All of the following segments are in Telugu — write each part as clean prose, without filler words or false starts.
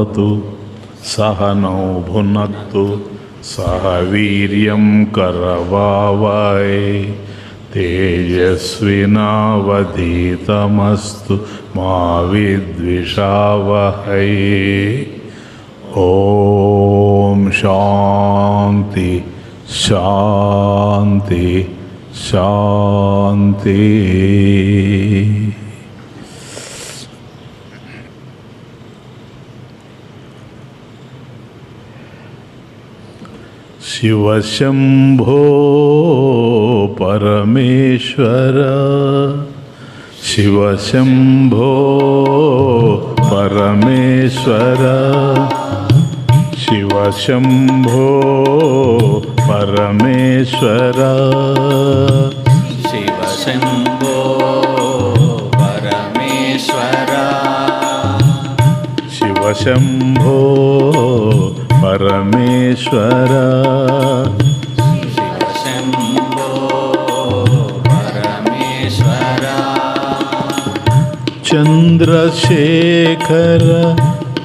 भवतु सहनौ भुनक्तु सह वीर्यं करवावहै तेजस्विनावधीतमस्तु मा विद्विषावहै। ओम शांति शांति शांति। शिव शंभो परमेश्वर, शिव शंभो परमेश्वर, शिव शंभो परमेश्वर, शिव शंभो परमेश्वर, शिव शंभो परमेश्वर, शिव शंभो परमेश्वर, चंद्रशेखर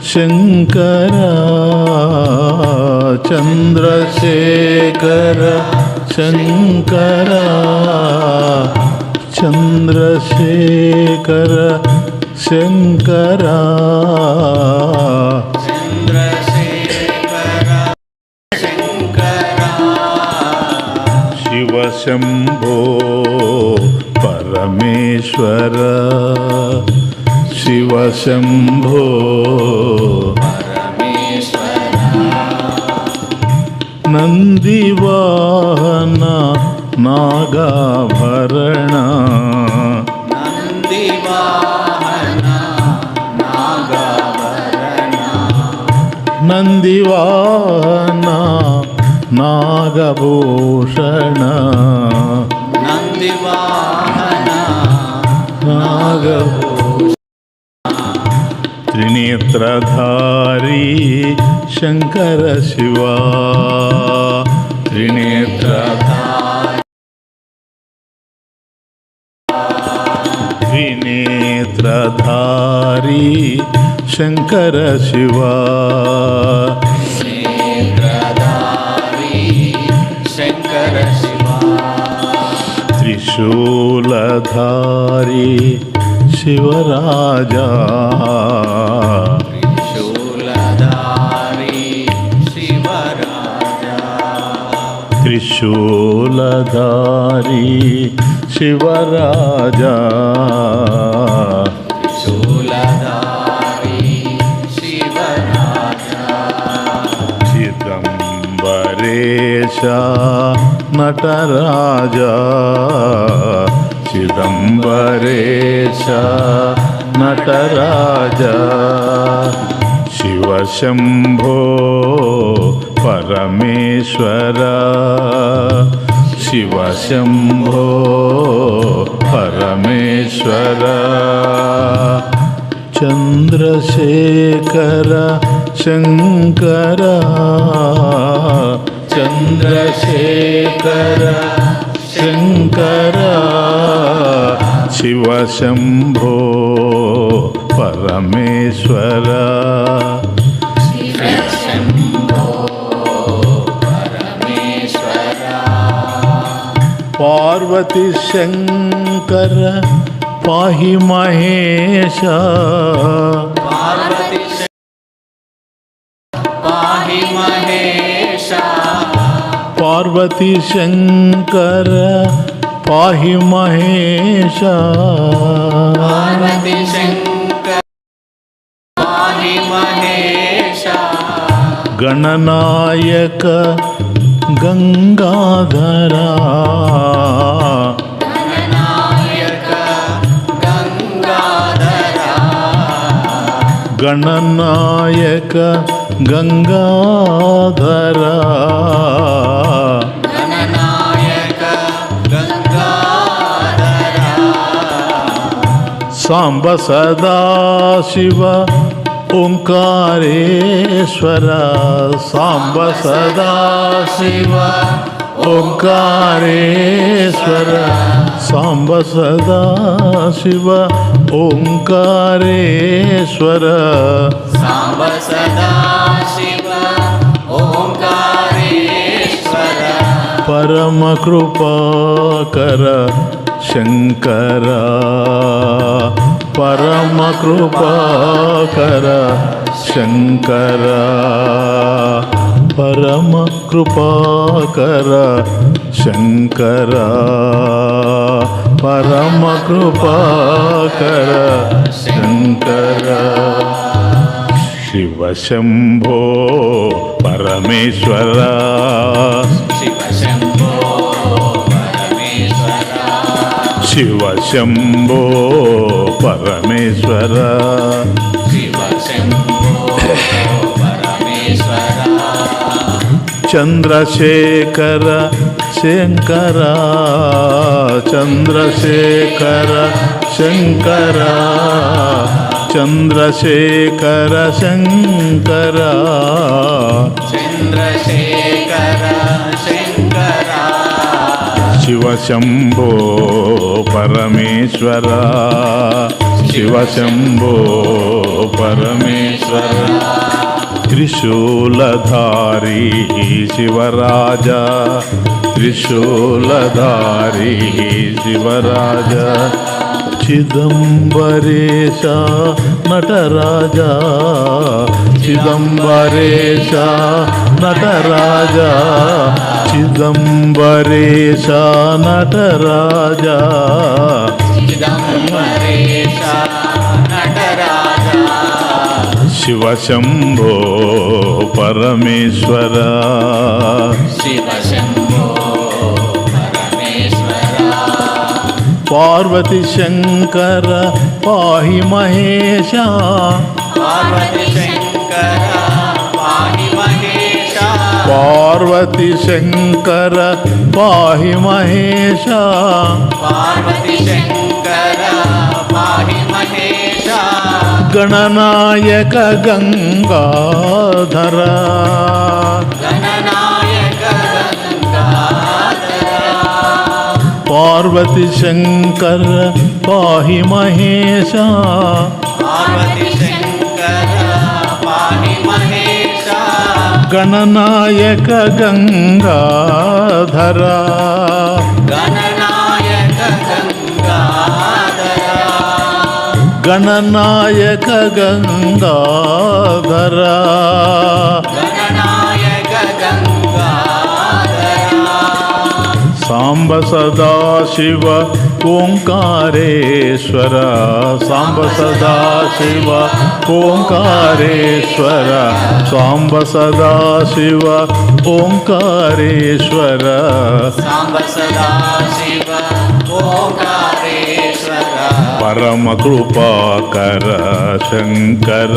शंकर, चंद्रशेखर शंकर, चंद्रशेखर शंकर, चंद्रशेखर शंकर, शिव शंभो परमेश्वर, शिव शंभो परमेश्वर, नंदिवाहन नागाभरण, नंदिवाहन नागाभरण, नंदिवाहन नागभूषण, नंदिवाहन नागभूषण, त्रिनेत्रधारी शंकर शिवा, त्रिनेत्रधारी त्रिनेत्रधारी शंकर शिवा, नेत्रधारी शंकर शिवा, त्रिशूलधारी शिवराजा, त्रिशूलधारी शिवराजा, त्रिशूलधारी शिवराजा, त्रिशूलधारी शिवराजा, चिदंबरेश नटराजा, चिदंबरेश नटराजा, शिव शंभो परमेश्वर, शिव शंभो परमेश्वर, चंद्रशेखर शंकर, चंद्रशेखर शंकर, शिव शंभो परमेश्वर, शिव शंभो परमेश्वर, पार्वती शंकर पाहि महेश, पार्वती पाहि महेश, पार्वती शंकर पाहि महेश, पार्वती शंकर पाहि महेश, गणनायक गंगाधरा, गणनायक गंगाधरा, गणनायक गंगाधरा, गणनायक गंगाधरा, सांब सदा शिव ओंकारेश्वर, सांब सदा शिव ओंकारेश्वर, सांब सदा शिव ओंकारेश्वर, సాంబ సదాశివ ఓంకారేశ్వర పరమ కృపాకర శంకర పరమ కృపాకర శంకర పరమ కృపాకర శంకర పరమ కృపాకర శంకర శివ శంభో పరమేశ్వర శివ శంభో పరమేశ్వర శివ శంభో పరమేశ్వర శివ శంభో పరమేశ్వర చంద్రశేఖర శంకర చంద్రశేఖర శంకర చంద్రశేఖర శంకర చంద్రశేఖర శంకర శివ శంభో పరమేశ్వర శివ శంభో పరమేశ్వర త్రిశూలధారీ శివరాజా త్రిశూలధారీ శివరాజా చిదంబరేశ నటరాజా చిదంబరేశ నటరాజా చిదంబరేశ నటరాజా చిదంబరేశ నటరాజా శివ శంభో పరమేశ్వర శివ శంభో పరమేశ్వర పార్వతి శంకర పాహి మహేశ పార్వతి శంకర పాహి మహేశ పార్వతి శంకర పాహి మహేశ పార్వతి శంకర పాహి మహేశ గణనాయక గంగాధర గణనాయక గంగాధర పార్వతి శంకర పాహి మహేశ పార్వతి శంకర పాహి మహేశ గణనాయక గంగాధర గణనాయక గంగాధర గణనాయక గంగాధర గణనాయక గంగాధర సాంబ సదాశివ ఓంకారేశ్వర సాంబ సదాశివ ఓంకారేశ్వర సాంబ సదాశివ ఓంకారేశ్వర సాంబ సదాశివ ఓంకారేశ్వర పరమ కృపాకర శంకర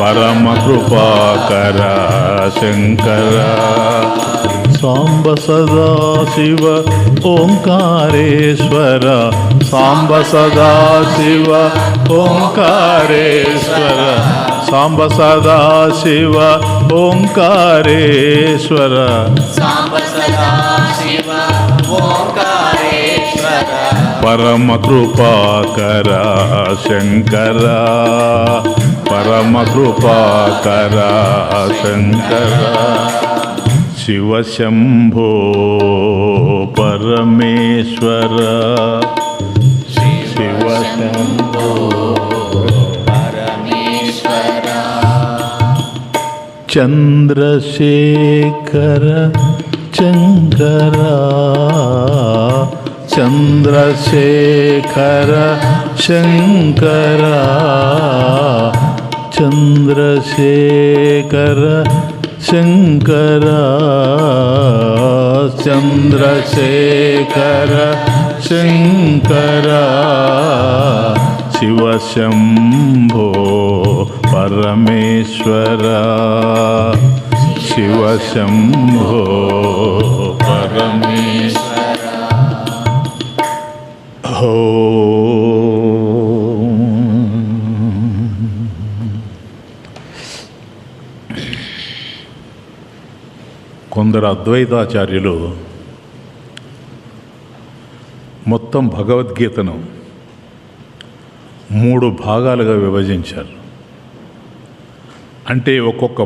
పరమ కృపాకర శంకర సాంబ సదాశివ ఓంకారేశ్వర సాంబ సదాశివ ఓంకారేశ్వర సాంబ సదాశివ ఓంకారేశ్వర సాంబ సదాశివ ఓంకారేశ్వర పరమ కృపాకర శంకర పరమ కృపాకర శంకర శివ శంభో పరమేశ్వర శివ శంభో పరమేశ్వర చంద్రశేఖర శంకర చంద్రశేఖర శంకర చంద్రశేఖర శంకర చంద్రశేఖర శంకర శివ శంభో పరమేశ్వర శివ శంభో పరమేశ్వర కొందరు అద్వైతాచార్యులు మొత్తం భగవద్గీతను 3 భాగాలుగా విభజించారు. అంటే ఒక్కొక్క